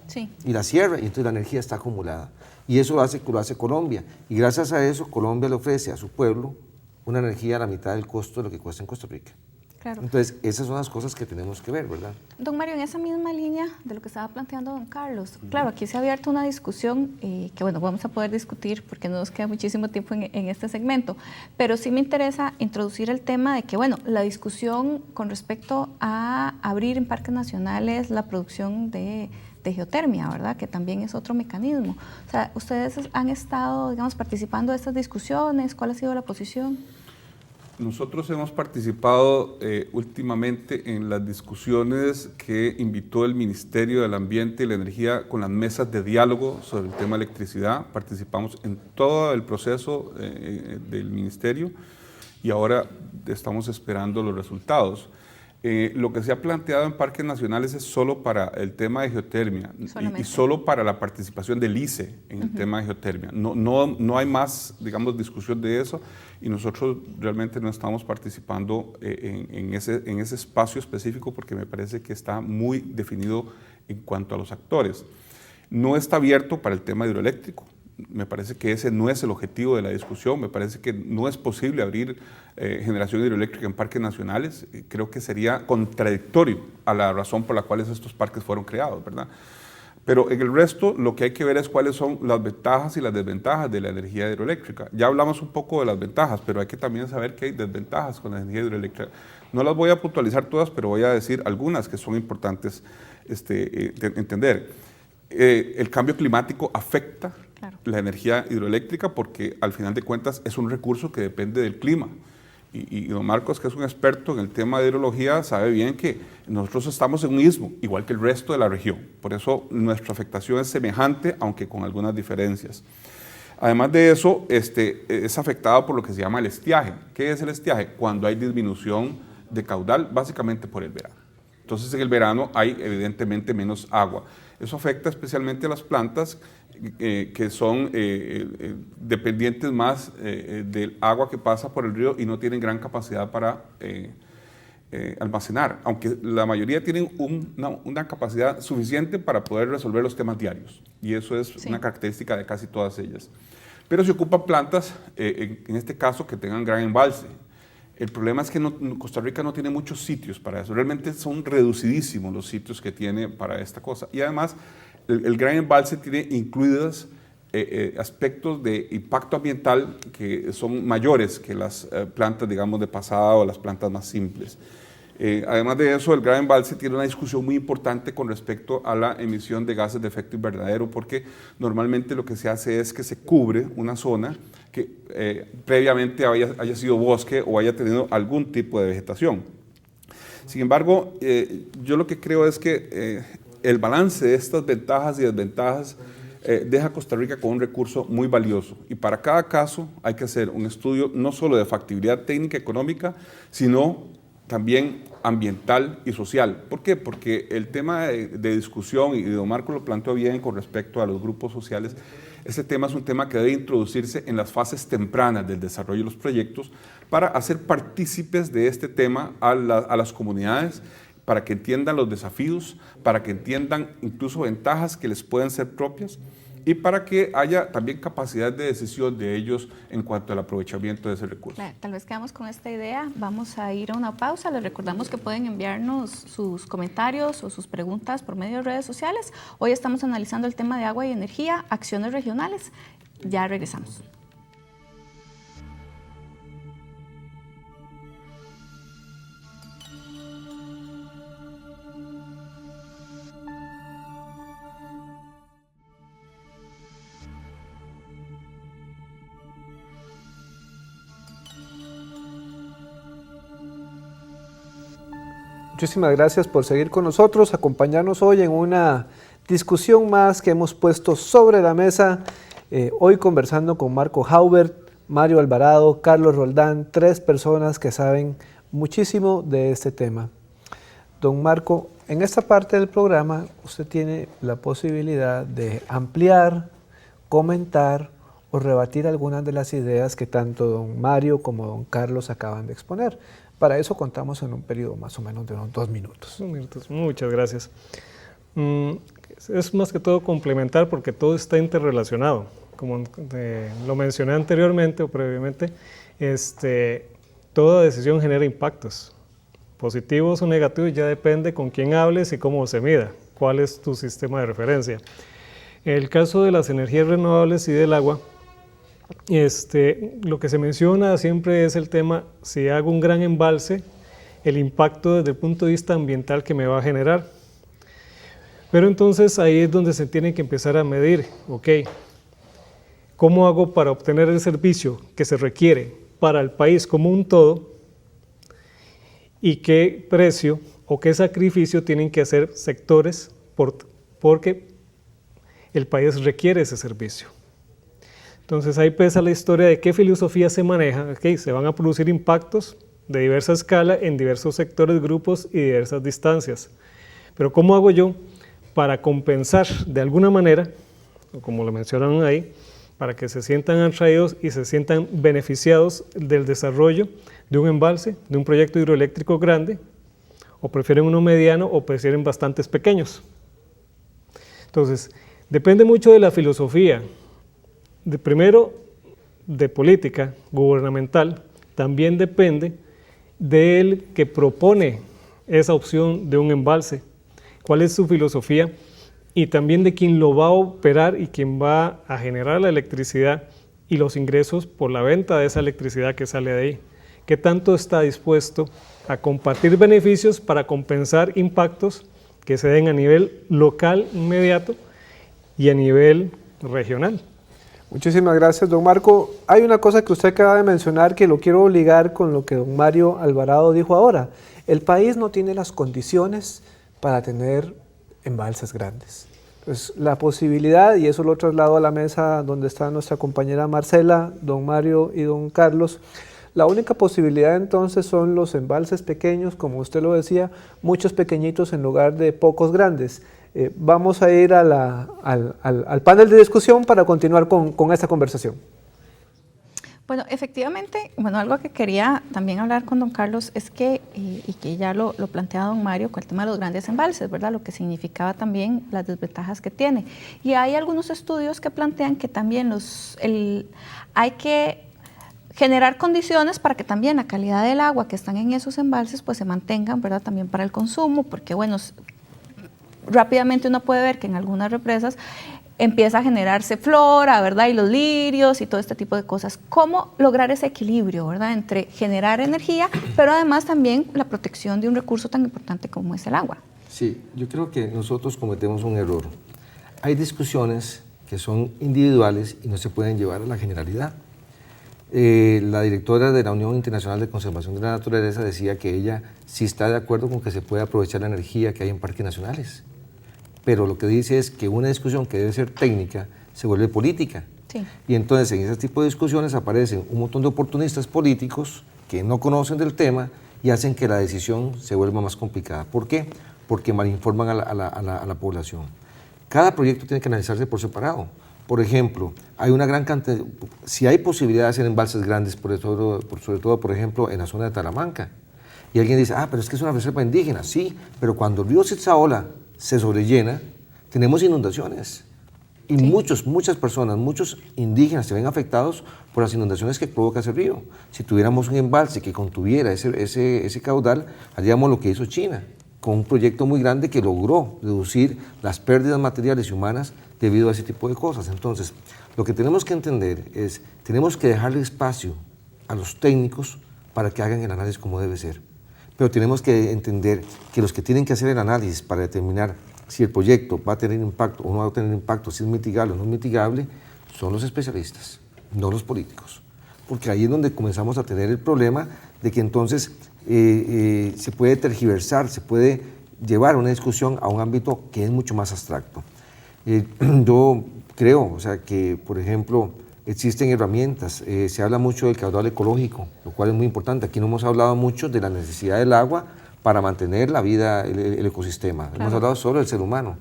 Sí. Y la cierra, y entonces la energía está acumulada. Y eso lo hace Colombia. Y gracias a eso, Colombia le ofrece a su pueblo una energía a la mitad del costo de lo que cuesta en Costa Rica. Claro. Entonces, esas son las cosas que tenemos que ver, ¿verdad? Don Mario, en esa misma línea de lo que estaba planteando don Carlos, claro, aquí se ha abierto una discusión que, bueno, vamos a poder discutir porque no nos queda muchísimo tiempo en este segmento, pero sí me interesa introducir el tema de que, bueno, la discusión con respecto a abrir en parques nacionales la producción de geotermia, ¿verdad?, que también es otro mecanismo. O sea, ¿ustedes han estado, digamos, participando de estas discusiones? ¿Cuál ha sido la posición? Nosotros hemos participado últimamente en las discusiones que invitó el Ministerio del Ambiente y la Energía con las mesas de diálogo sobre el tema de electricidad. Participamos en todo el proceso del Ministerio y ahora estamos esperando los resultados. Lo que se ha planteado en parques nacionales es solo para el tema de geotermia y solo para la participación del ICE en el tema de geotermia. No hay más, digamos, discusión de eso y nosotros realmente no estamos participando en ese espacio específico porque me parece que está muy definido en cuanto a los actores. No está abierto para el tema hidroeléctrico. Me parece que ese no es el objetivo de la discusión, me parece que no es posible abrir generación hidroeléctrica en parques nacionales. Creo que sería contradictorio a la razón por la cual estos parques fueron creados, ¿verdad? Pero en el resto lo que hay que ver es cuáles son las ventajas y las desventajas de la energía hidroeléctrica. Ya hablamos un poco de las ventajas, pero hay que también saber que hay desventajas con la energía hidroeléctrica. No las voy a puntualizar todas, pero voy a decir algunas que son importantes entender. El cambio climático afecta la energía hidroeléctrica porque al final de cuentas es un recurso que depende del clima. Y don Marcos, que es un experto en el tema de hidrología, sabe bien que nosotros estamos en un istmo, igual que el resto de la región. Por eso nuestra afectación es semejante, aunque con algunas diferencias. Además de eso, es afectado por lo que se llama el estiaje. ¿Qué es el estiaje? Cuando hay disminución de caudal, básicamente por el verano. Entonces en el verano hay evidentemente menos agua. Eso afecta especialmente a las plantas que son dependientes más del agua que pasa por el río y no tienen gran capacidad para almacenar, aunque la mayoría tienen una capacidad suficiente para poder resolver los temas diarios, y eso es una característica de casi todas ellas. Pero se ocupan plantas, en este caso, que tengan gran embalse. El problema es que Costa Rica no tiene muchos sitios para eso, realmente son reducidísimos los sitios que tiene para esta cosa, y además el gran embalse tiene incluidos aspectos de impacto ambiental que son mayores que las plantas, digamos, de pasada o las plantas más simples. Además de eso, el gran embalse tiene una discusión muy importante con respecto a la emisión de gases de efecto invernadero, porque normalmente lo que se hace es que se cubre una zona que previamente haya sido bosque o haya tenido algún tipo de vegetación. Sin embargo, yo lo que creo es que el balance de estas ventajas y desventajas deja a Costa Rica con un recurso muy valioso, y para cada caso hay que hacer un estudio no solo de factibilidad técnica económica, sino también ambiental y social. ¿Por qué? Porque el tema de discusión, y don Marco lo planteó bien con respecto a los grupos sociales, ese tema es un tema que debe introducirse en las fases tempranas del desarrollo de los proyectos para hacer partícipes de este tema a las comunidades, para que entiendan los desafíos, para que entiendan incluso ventajas que les pueden ser propias, y para que haya también capacidad de decisión de ellos en cuanto al aprovechamiento de ese recurso. Tal vez quedamos con esta idea, vamos a ir a una pausa. Les recordamos que pueden enviarnos sus comentarios o sus preguntas por medio de redes sociales. Hoy estamos analizando el tema de agua y energía, acciones regionales. Ya regresamos. Muchísimas gracias por seguir con nosotros, acompañarnos hoy en una discusión más que hemos puesto sobre la mesa, hoy conversando con Marco Haubert, Mario Alvarado, Carlos Roldán, 3 personas que saben muchísimo de este tema. Don Marco, en esta parte del programa usted tiene la posibilidad de ampliar, comentar o rebatir algunas de las ideas que tanto don Mario como don Carlos acaban de exponer. Para eso contamos en un periodo más o menos de unos 2 minutos. 2 minutos, muchas gracias. Es más que todo complementar porque todo está interrelacionado. Como lo mencioné anteriormente o previamente, toda decisión genera impactos. Positivos o negativos ya depende con quién hables y cómo se mida, cuál es tu sistema de referencia. En el caso de las energías renovables y del agua, lo que se menciona siempre es el tema, si hago un gran embalse, el impacto desde el punto de vista ambiental que me va a generar. Pero entonces ahí es donde se tiene que empezar a medir, ok, ¿cómo hago para obtener el servicio que se requiere para el país como un todo? ¿Y qué precio o qué sacrificio tienen que hacer sectores porque el país requiere ese servicio? Entonces ahí pesa la historia de qué filosofía se maneja. Okay, se van a producir impactos de diversa escala en diversos sectores, grupos y diversas distancias. Pero ¿cómo hago yo para compensar de alguna manera, o como lo mencionaron ahí, para que se sientan atraídos y se sientan beneficiados del desarrollo de un embalse, de un proyecto hidroeléctrico grande, o prefieren uno mediano o prefieren bastantes pequeños? Entonces, depende mucho de la filosofía primero, de política gubernamental, también depende del que propone esa opción de un embalse, cuál es su filosofía, y también de quien lo va a operar y quien va a generar la electricidad y los ingresos por la venta de esa electricidad que sale de ahí. ¿Qué tanto está dispuesto a compartir beneficios para compensar impactos que se den a nivel local inmediato y a nivel regional? Muchísimas gracias, don Marco. Hay una cosa que usted acaba de mencionar que lo quiero ligar con lo que don Mario Alvarado dijo ahora. El país no tiene las condiciones para tener embalses grandes. Pues la posibilidad, y eso lo traslado a la mesa donde está nuestra compañera Marcela, don Mario y don Carlos, la única posibilidad entonces son los embalses pequeños, como usted lo decía, muchos pequeñitos en lugar de pocos grandes. Vamos a ir al panel de discusión para continuar con esta conversación. Bueno, efectivamente, algo que quería también hablar con don Carlos es que, y que ya lo planteaba don Mario, con el tema de los grandes embalses, ¿verdad? Lo que significaba también las desventajas que tiene. Y hay algunos estudios que plantean que también hay que generar condiciones para que también la calidad del agua que están en esos embalses pues se mantengan, ¿verdad? También para el consumo, porque bueno, rápidamente uno puede ver que en algunas represas empieza a generarse flora, ¿verdad? Y los lirios y todo este tipo de cosas. ¿Cómo lograr ese equilibrio, ¿verdad? Entre generar energía, pero además también la protección de un recurso tan importante como es el agua? Sí, yo creo que nosotros cometemos un error. Hay discusiones que son individuales y no se pueden llevar a la generalidad. La directora de la Unión Internacional de Conservación de la Naturaleza decía que ella sí está de acuerdo con que se puede aprovechar la energía que hay en parques nacionales. Pero lo que dice es que una discusión que debe ser técnica se vuelve política. Sí. Y entonces en ese tipo de discusiones aparecen un montón de oportunistas políticos que no conocen del tema y hacen que la decisión se vuelva más complicada. ¿Por qué? Porque malinforman a la población. Cada proyecto tiene que analizarse por separado. Por ejemplo, hay una gran cantidad, si hay posibilidad de hacer embalses grandes, sobre todo, por ejemplo, en la zona de Talamanca, y alguien dice, pero es que es una reserva indígena. Sí, pero cuando el río Sitzaola se sobrellena, tenemos inundaciones. Y sí, muchas personas, muchos indígenas se ven afectados por las inundaciones que provoca ese río. Si tuviéramos un embalse que contuviera ese caudal, haríamos lo que hizo China, con un proyecto muy grande que logró reducir las pérdidas materiales y humanas debido a ese tipo de cosas. Entonces, lo que tenemos que entender es, tenemos que dejarle espacio a los técnicos para que hagan el análisis como debe ser. Pero tenemos que entender que los que tienen que hacer el análisis para determinar si el proyecto va a tener impacto o no va a tener impacto, si es mitigable o no es mitigable, son los especialistas, no los políticos. Porque ahí es donde comenzamos a tener el problema de que entonces se puede tergiversar, se puede llevar una discusión a un ámbito que es mucho más abstracto. Yo creo, que, por ejemplo, existen herramientas, se habla mucho del caudal ecológico, lo cual es muy importante. Aquí no hemos hablado mucho de la necesidad del agua para mantener la vida, el ecosistema. Claro. Hemos hablado solo del ser humano,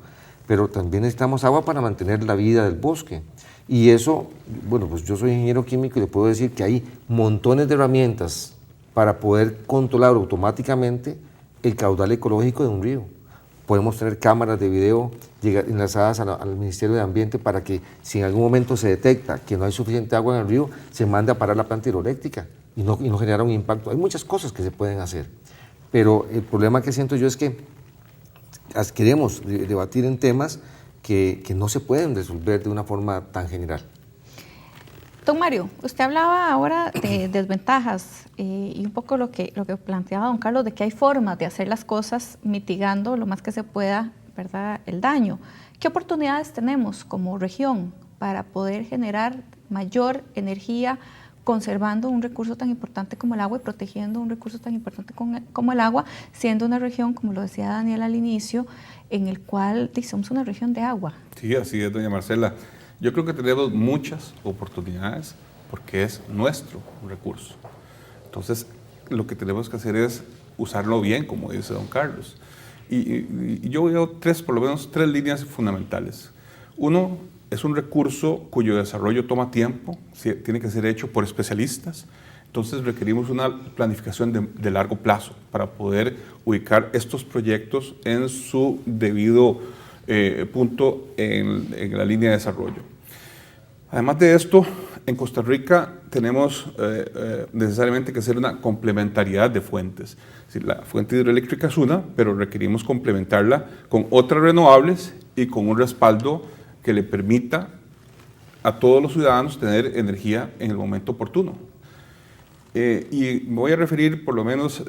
pero también necesitamos agua para mantener la vida del bosque. Y eso, pues yo soy ingeniero químico y le puedo decir que hay montones de herramientas para poder controlar automáticamente el caudal ecológico de un río. Podemos tener cámaras de video enlazadas al Ministerio de Ambiente para que si en algún momento se detecta que no hay suficiente agua en el río, se mande a parar la planta hidroeléctrica y no generar un impacto. Hay muchas cosas que se pueden hacer, pero el problema que siento yo es que queremos debatir en temas que no se pueden resolver de una forma tan general. Don Mario, usted hablaba ahora de desventajas y un poco lo que planteaba don Carlos, de que hay formas de hacer las cosas mitigando lo más que se pueda, ¿verdad?, el daño. ¿Qué oportunidades tenemos como región para poder generar mayor energía conservando un recurso tan importante como el agua y protegiendo un recurso tan importante como el agua, siendo una región, como lo decía Daniel al inicio, en el cual somos una región de agua? Sí, así es, doña Marcela. Yo creo que tenemos muchas oportunidades porque es nuestro recurso. Entonces, lo que tenemos que hacer es usarlo bien, como dice don Carlos. Y yo veo por lo menos tres líneas fundamentales. Uno, es un recurso cuyo desarrollo toma tiempo, tiene que ser hecho por especialistas. Entonces, requerimos una planificación de largo plazo para poder ubicar estos proyectos en su debido punto en la línea de desarrollo. Además de esto, en Costa Rica tenemos necesariamente que hacer una complementariedad de fuentes. Es decir, la fuente hidroeléctrica es una, pero requerimos complementarla con otras renovables y con un respaldo que le permita a todos los ciudadanos tener energía en el momento oportuno. Y me voy a referir por lo menos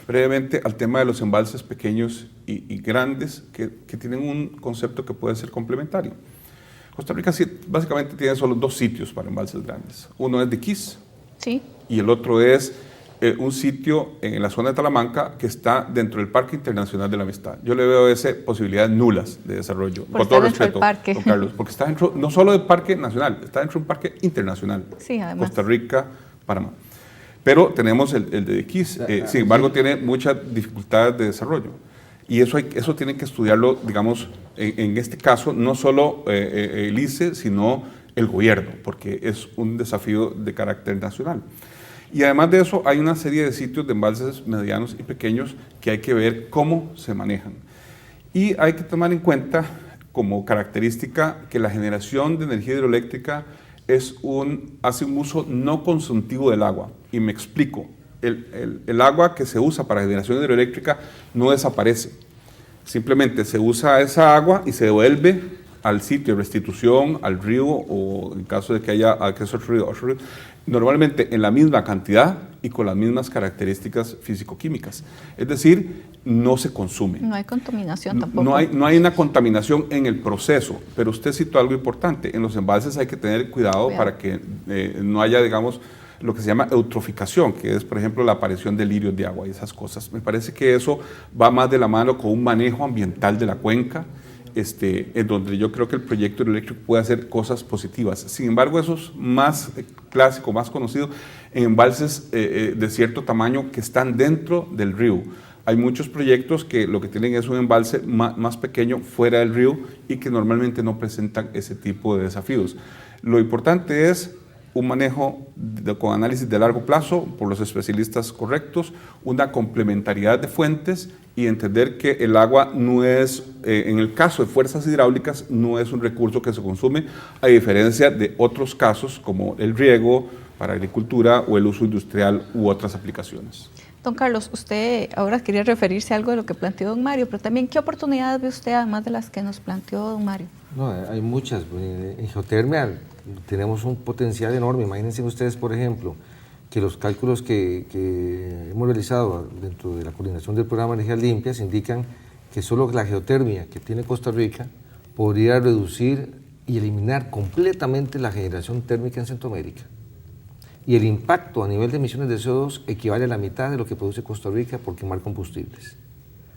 brevemente al tema de los embalses pequeños y grandes que tienen un concepto que puede ser complementario. Costa Rica básicamente tiene solo 2 sitios para embalses grandes. Uno es de Quis, Sí. y el otro es un sitio en la zona de Talamanca que está dentro del Parque Internacional de la Amistad. Yo le veo posibilidades nulas de desarrollo, Por con todo estar dentro del respeto, parque. don Carlos, porque está dentro no solo del Parque Nacional, está dentro de un parque internacional. Sí, además. Costa Rica, Panamá. Pero tenemos el de Quis, sin embargo tiene muchas dificultades de desarrollo. Y eso tiene que estudiarlo, digamos, en este caso, no solo el ICE, sino el gobierno, porque es un desafío de carácter nacional. Y además de eso, hay una serie de sitios de embalses medianos y pequeños que hay que ver cómo se manejan. Y hay que tomar en cuenta como característica que la generación de energía hidroeléctrica hace un uso no consultivo del agua. Y me explico. El agua que se usa para generación hidroeléctrica no desaparece. Simplemente se usa esa agua y se devuelve al sitio de restitución, al río, o en caso de que haya acceso al río, normalmente en la misma cantidad y con las mismas características físico-químicas. Es decir, no se consume. No hay contaminación tampoco. No hay una contaminación en el proceso, pero usted citó algo importante. En los embalses hay que tener cuidado para que no haya, digamos, lo que se llama eutroficación, que es, por ejemplo, la aparición de lirios de agua y esas cosas. Me parece que eso va más de la mano con un manejo ambiental de la cuenca, en donde yo creo que el proyecto hidroeléctrico puede hacer cosas positivas. Sin embargo, eso es más clásico, más conocido en embalses de cierto tamaño que están dentro del río. Hay muchos proyectos que lo que tienen es un embalse más pequeño fuera del río y que normalmente no presentan ese tipo de desafíos. Lo importante es un manejo con análisis de largo plazo por los especialistas correctos, una complementariedad de fuentes y entender que el agua no es, en el caso de fuerzas hidráulicas, no es un recurso que se consume, a diferencia de otros casos como el riego para agricultura o el uso industrial u otras aplicaciones. Don Carlos, usted ahora quería referirse a algo de lo que planteó don Mario, pero también, ¿qué oportunidades ve usted además de las que nos planteó don Mario? No, hay muchas. En geotermia tenemos un potencial enorme. Imagínense ustedes, por ejemplo, que los cálculos que hemos realizado dentro de la coordinación del programa de Energías Limpias indican que solo la geotermia que tiene Costa Rica podría reducir y eliminar completamente la generación térmica en Centroamérica. Y el impacto a nivel de emisiones de CO2 equivale a la mitad de lo que produce Costa Rica por quemar combustibles.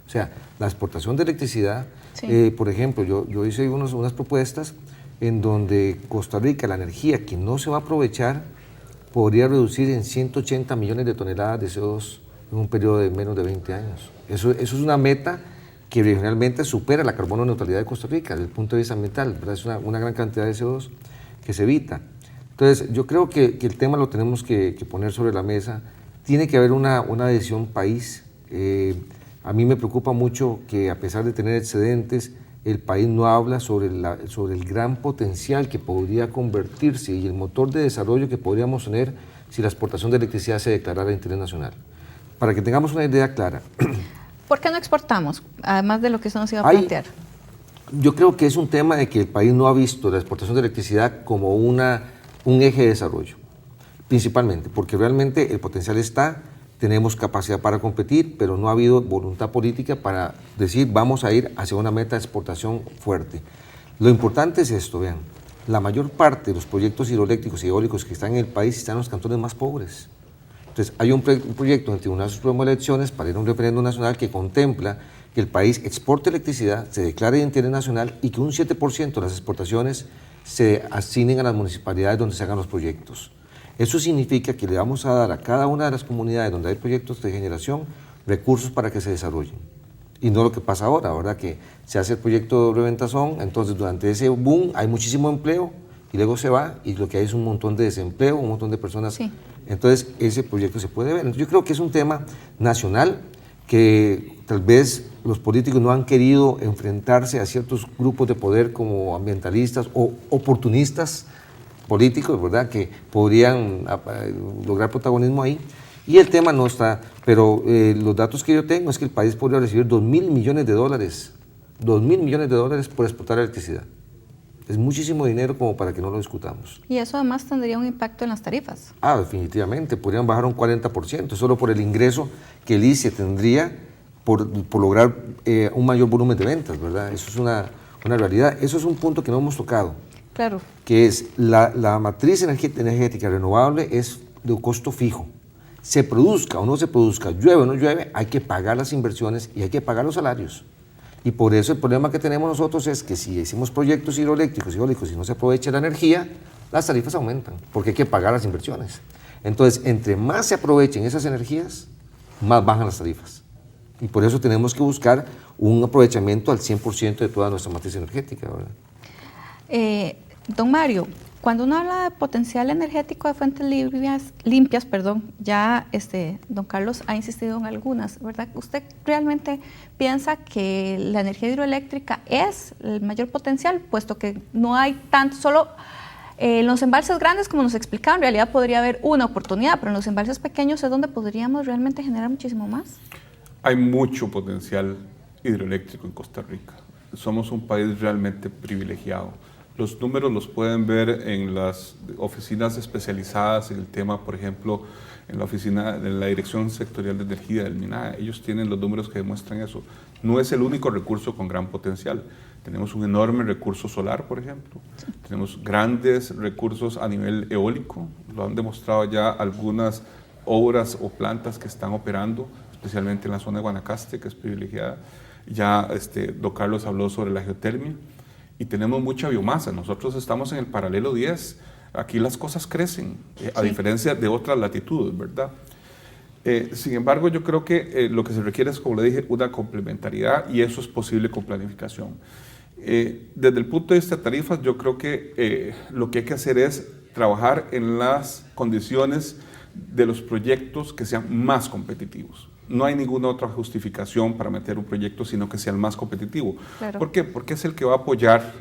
O sea, la exportación de electricidad, sí. Por ejemplo, yo hice unas propuestas en donde Costa Rica, la energía que no se va a aprovechar, podría reducir en 180 millones de toneladas de CO2 en un periodo de menos de 20 años. Eso es una meta que regionalmente supera la carbono neutralidad de Costa Rica desde el punto de vista ambiental, ¿verdad? Es una gran cantidad de CO2 que se evita. Entonces, yo creo que el tema lo tenemos que poner sobre la mesa. Tiene que haber una decisión país. A mí me preocupa mucho que a pesar de tener excedentes, el país no habla sobre el gran potencial que podría convertirse y el motor de desarrollo que podríamos tener si la exportación de electricidad se declarara de interés nacional. Para que tengamos una idea clara. ¿Por qué no exportamos? Además de lo que eso nos iba a plantear. Yo creo que es un tema de que el país no ha visto la exportación de electricidad como un eje de desarrollo, principalmente, porque realmente el potencial está. Tenemos capacidad para competir, pero no ha habido voluntad política para decir vamos a ir hacia una meta de exportación fuerte. Lo importante es esto, vean, la mayor parte de los proyectos hidroeléctricos y eólicos que están en el país están en los cantones más pobres. Entonces hay un proyecto en el Tribunal Supremo de Elecciones para ir a un referéndum nacional que contempla que el país exporte electricidad, se declare de interés nacional y que un 7% de las exportaciones se asignen a las municipalidades donde se hagan los proyectos. Eso significa que le vamos a dar a cada una de las comunidades donde hay proyectos de generación recursos para que se desarrollen. Y no lo que pasa ahora, ¿verdad? Que se hace el proyecto de Reventazón, entonces durante ese boom hay muchísimo empleo y luego se va y lo que hay es un montón de desempleo, un montón de personas. Sí. Entonces ese proyecto se puede ver. Entonces, yo creo que es un tema nacional que tal vez los políticos no han querido enfrentarse a ciertos grupos de poder como ambientalistas o oportunistas políticos, ¿verdad?, que podrían lograr protagonismo ahí. Y el tema no está, pero los datos que yo tengo es que el país podría recibir $2.000 millones, $2.000 millones por explotar electricidad. Es muchísimo dinero como para que no lo discutamos. Y eso además tendría un impacto en las tarifas. Definitivamente, podrían bajar un 40%, solo por el ingreso que el ICE tendría por lograr un mayor volumen de ventas, ¿verdad? Eso es una realidad. Eso es un punto que no hemos tocado. Claro. Que es la matriz energética renovable es de costo fijo. Se produzca o no se produzca, llueve o no llueve, hay que pagar las inversiones y hay que pagar los salarios. Y por eso el problema que tenemos nosotros es que si hicimos proyectos hidroeléctricos y eólicos y no se aprovecha la energía, las tarifas aumentan, porque hay que pagar las inversiones. Entonces, entre más se aprovechen esas energías, más bajan las tarifas. Y por eso tenemos que buscar un aprovechamiento al 100% de toda nuestra matriz energética, ¿verdad? Don Mario, cuando uno habla de potencial energético de fuentes limpias, ya don Carlos ha insistido en algunas, ¿verdad? ¿Usted realmente piensa que la energía hidroeléctrica es el mayor potencial, puesto que no hay tanto, solo en los embalses grandes, como nos explicaba, en realidad podría haber una oportunidad, pero en los embalses pequeños es donde podríamos realmente generar muchísimo más? Hay mucho potencial hidroeléctrico en Costa Rica. Somos un país realmente privilegiado. Los números los pueden ver en las oficinas especializadas en el tema, por ejemplo, en la oficina de la Dirección Sectorial de Energía del MINAE. Ellos tienen los números que demuestran eso. No es el único recurso con gran potencial. Tenemos un enorme recurso solar, por ejemplo. Tenemos grandes recursos a nivel eólico. Lo han demostrado ya algunas obras o plantas que están operando, especialmente en la zona de Guanacaste, que es privilegiada. Ya don Carlos habló sobre la geotermia. Y tenemos mucha biomasa. Nosotros estamos en el paralelo 10. Aquí las cosas crecen, a diferencia de otras latitudes, ¿verdad? Sin embargo, yo creo que lo que se requiere es, como le dije, una complementariedad, y eso es posible con planificación. Desde el punto de vista de tarifas, yo creo que lo que hay que hacer es trabajar en las condiciones de los proyectos que sean más competitivos. No hay ninguna otra justificación para meter un proyecto, sino que sea el más competitivo. Claro. ¿Por qué? Porque es el que va a apoyar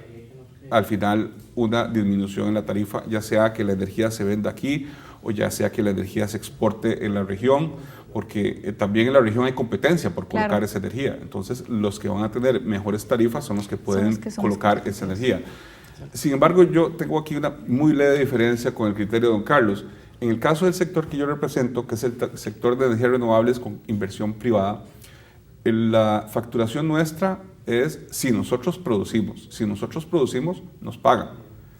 al final una disminución en la tarifa, ya sea que la energía se venda aquí o ya sea que la energía se exporte en la región, porque también en la región hay competencia por colocar esa energía. Entonces, los que van a tener mejores tarifas son los que pueden colocar esa energía. Sin embargo, yo tengo aquí una muy leve diferencia con el criterio de don Carlos. En el caso del sector que yo represento, que es el sector de energías renovables con inversión privada, la facturación nuestra es si nosotros producimos. Si nosotros producimos, nos pagan.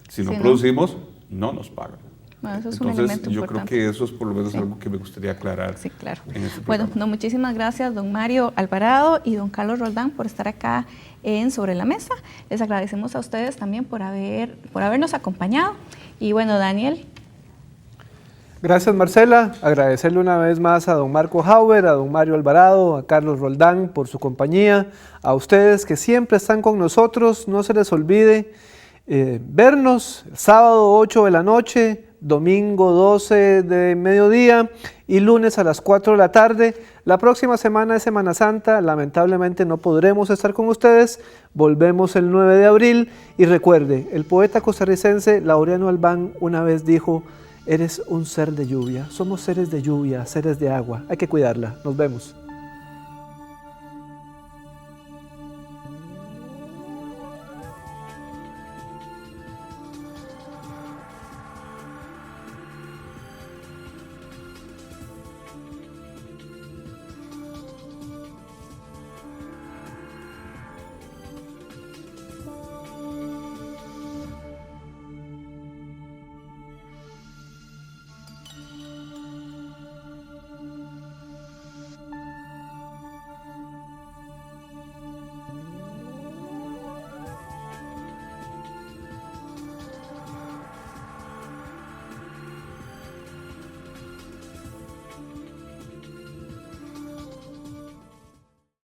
Si no producimos, no nos pagan. Bueno, eso es Entonces, un elemento yo importante. creo que eso es por lo menos algo que me gustaría aclarar. Sí, claro. En este Bueno, muchísimas gracias, don Mario Alvarado y don Carlos Roldán, por estar acá en Sobre la Mesa. Les agradecemos a ustedes también por habernos acompañado. Y bueno, Daniel. Gracias, Marcela. Agradecerle una vez más a don Marco Hauber, a don Mario Alvarado, a Carlos Roldán por su compañía, a ustedes que siempre están con nosotros. No se les olvide vernos el sábado 8 de la noche, domingo 12 de mediodía y lunes a las 4 de la tarde. La próxima semana es Semana Santa, lamentablemente no podremos estar con ustedes, volvemos el 9 de abril y recuerde, el poeta costarricense Laureano Albán una vez dijo: eres un ser de lluvia, somos seres de lluvia, seres de agua, hay que cuidarla. Nos vemos.